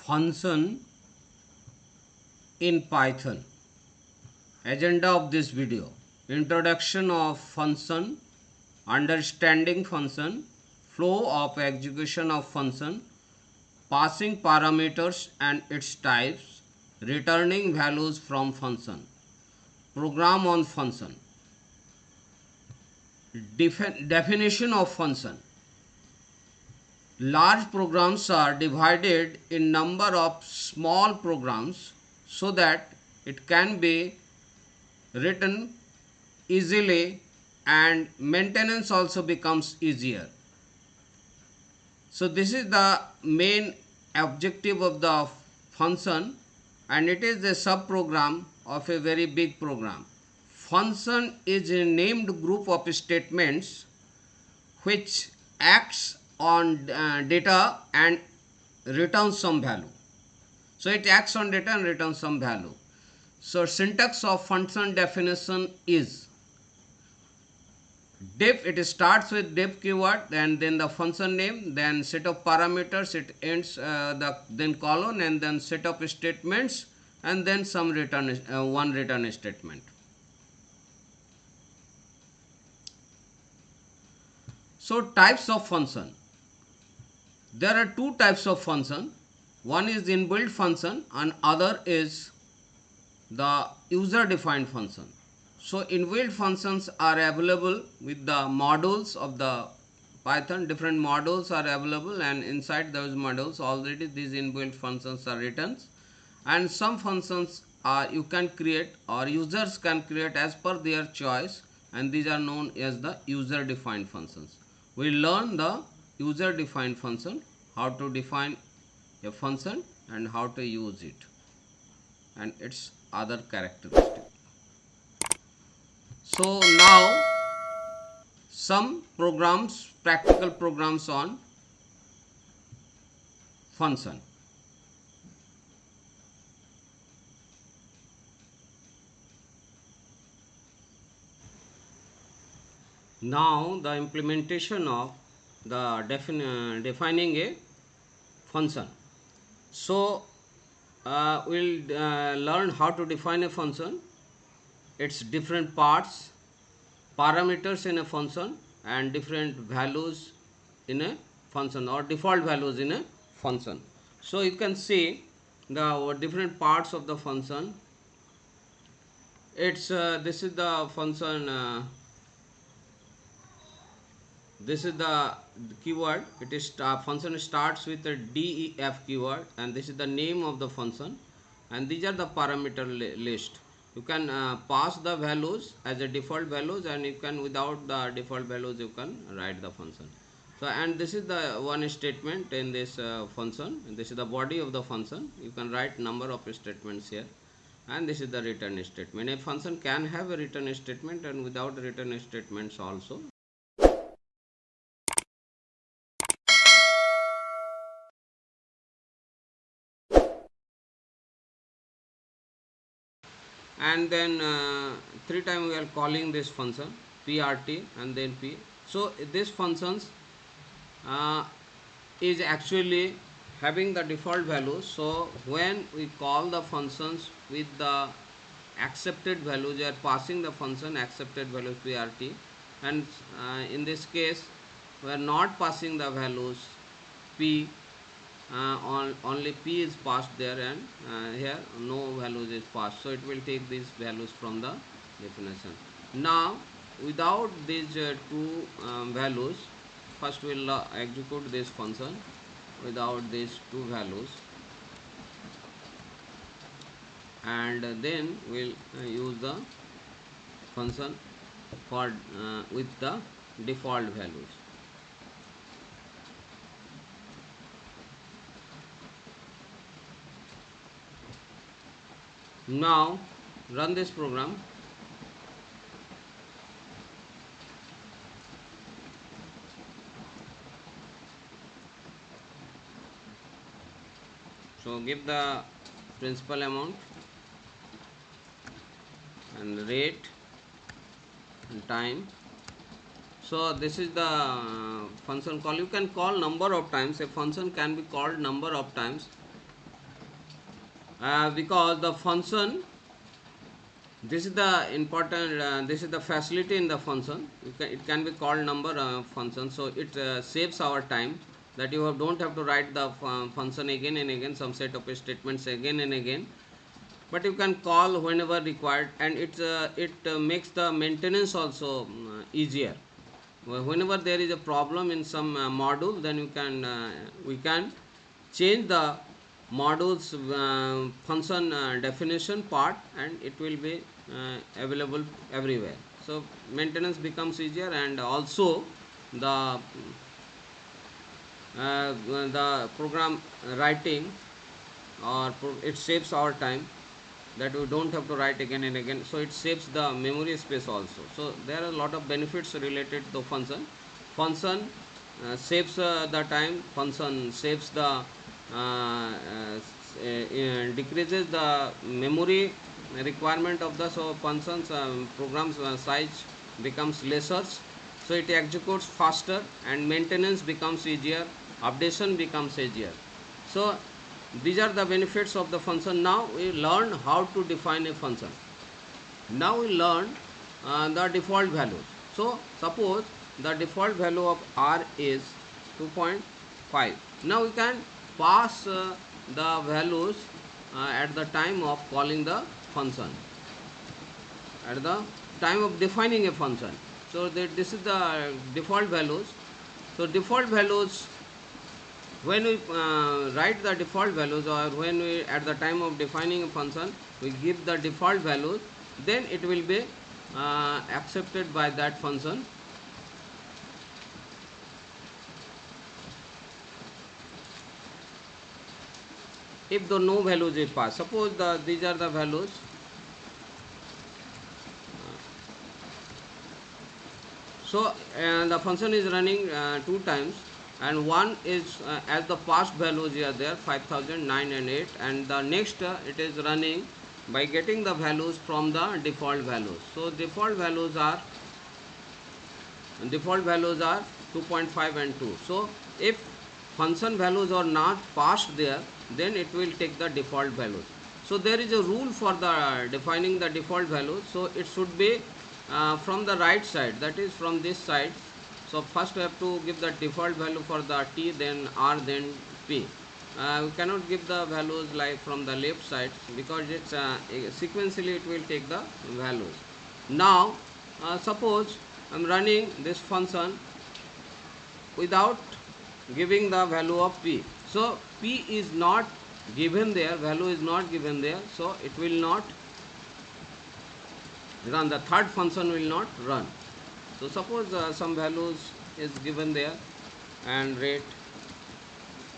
function in Python. Agenda of this video: introduction of function, understanding function, flow of execution of function, passing parameters and its types, returning values from function, program on function, definition of function. Large programs are divided in number of small programs so that it can be written easily and maintenance also becomes easier. So this is the main objective of the function, and it is a subprogram of a very big program. Function is a named group of statements which acts on data and returns some value. So it acts on data and returns some value. So syntax of function definition is def. It starts with def keyword and then the function name, then set of parameters, it ends then colon, and then set of statements, and then some return one return statement. So types of function. There are two types of function. One is inbuilt function and other is the user defined function. So inbuilt functions are available with the modules of the Python. Different modules are available, and inside those modules already these inbuilt functions are written, and some functions are you can create or users can create as per their choice, and these are known as the user defined functions. We learn the user defined function, how to define a function and how to use it and its other characteristics. So now some programs, practical programs on function. Now the implementation of the defining a function. So we'll learn how to define a function, its different parts, parameters in a function, and different values in a function or default values in a function. So you can see the different parts of the function. It's this is the function. This is the keyword. It is function starts with a def keyword, and this is the name of the function, and these are the parameter list. You can pass the values as a default values, and you can without the default values you can write the function. So and this is the one statement in this function, and this is the body of the function. You can write number of statements here, and this is the return statement. A function can have a return statement and without return statements also. And then three times we are calling this function prt and then p. So this functions is actually having the default value. So when we call the functions with the accepted values, we are passing the function accepted value prt, and in this case we are not passing the values p, only p is passed there, and here no values is passed, so it will take these values from the definition. Now without these two values, first we will execute this function without these two values, and then we will use the function for with the default values. Now run this program. So give the principal amount and rate and time. So this is the function call. You can call number of times. A function can be called number of times. because the function, this is the important, this is the facility in the function. It can be called number function, so it saves our time, that you don't have to write the function again and again, some set of statements again and again, but you can call whenever required, and it makes the maintenance also easier. Whenever there is a problem in some module, then we can change the module's function definition part, and it will be available everywhere. So maintenance becomes easier, and also the the program writing, or it saves our time, that we don't have to write again and again, so it saves the memory space also. So there are a lot of benefits related to function saves the time, function saves the decreases the memory requirement of the, so functions programs size becomes lesser, so it executes faster, and maintenance becomes easier, updation becomes easier. So these are the benefits of the function. Now we learn how to define a function. Now we learn the default values. So suppose the default value of r is 2.5. Now we can pass the values at the time of calling the function, at the time of defining a function. So this is the default values. So default values, when we write the default values, or when we at the time of defining a function we give the default values, then it will be accepted by that function. If the no values is passed, suppose these are the values, so the function is running two times, and one is as the past values are there 5009 and 8, and the next it is running by getting the values from the default values. So default values are 2.5 and 2. So if function values are not passed there, then it will take the default values. So there is a rule for the defining the default values. So it should be from the right side, that is from this side. So first we have to give the default value for the t, then r, then p. We cannot give the values like from the left side, because it's sequentially it will take the values. Now suppose I'm running this function without giving the value of p. So p is not given there, value is not given there, so it will not run, the third function will not run. So suppose some values is given there and rate.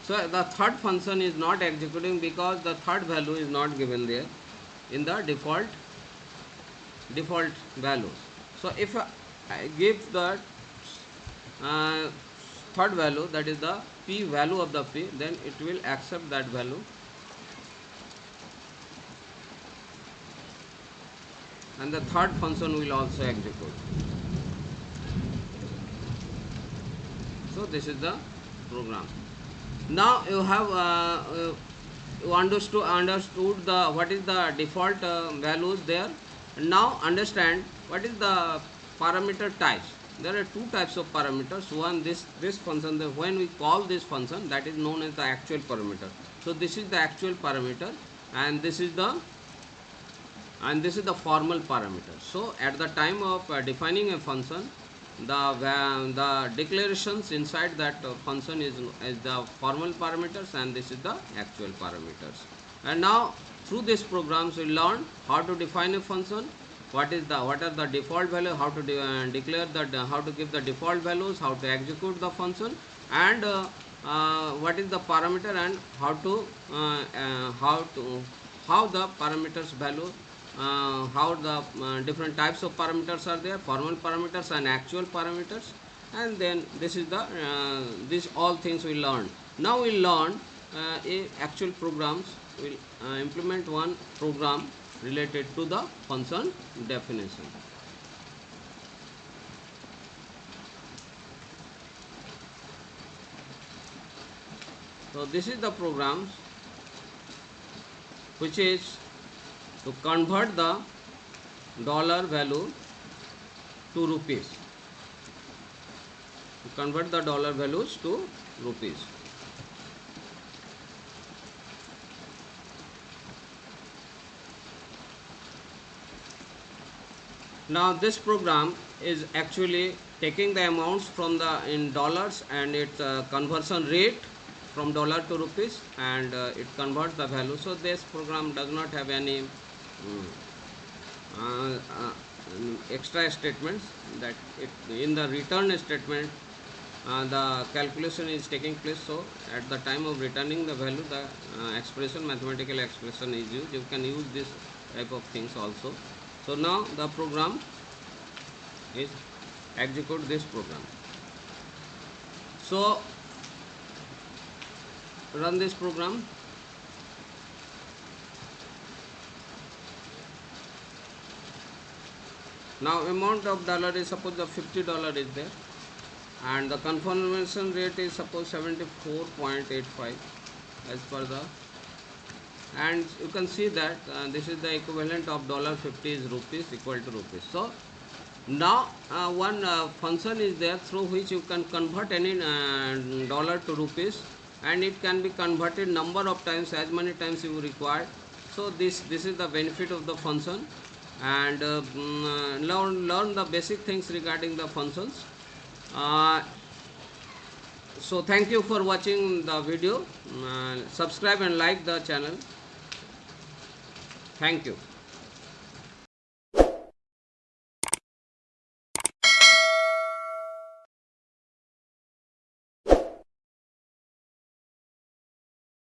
So the third function is not executing because the third value is not given there in the default values. So if I give the third value, that is the p value of the p, then it will accept that value, and the third function will also execute. So this is the program. Now you have you understood the what is the default values there. Now understand what is the parameter types. There are two types of parameters. One, this function, when we call this function, that is known as the actual parameter. So this is the actual parameter, and this is the formal parameter. So at the time of defining a function, the declarations inside that function is the formal parameters, and this is the actual parameters. And now through these programs we learn how to define a function, what are the default value, how to declare that, how to give the default values, how to execute the function, and what is the parameter, and how the parameters value, how the different types of parameters are there, formal parameters and actual parameters, and then this is the these all things we learned. Now we learn actual programs. We will implement one program related to the function definition. So this is the programs. which is to convert the dollar value to rupees. To convert the dollar values to rupees. Now this program is actually taking the amounts from the in dollars and its conversion rate from dollar to rupees, and it converts the value. So this program does not have any extra statements, that in the return statement the calculation is taking place. So at the time of returning the value, the expression, mathematical expression is used. You can use this type of things also. So now the program is execute this program. So run this program. Now amount of dollar is, suppose the $50 is there, and the confirmation rate is suppose 74.85 as per the, and you can see that this is the equivalent of $50 is rupees equal to rupees. So now one function is there through which you can convert any dollar to rupees, and it can be converted number of times, as many times you require. So this is the benefit of the function, and learn the basic things regarding the functions. So thank you for watching the video. Subscribe and like the channel. Thank you.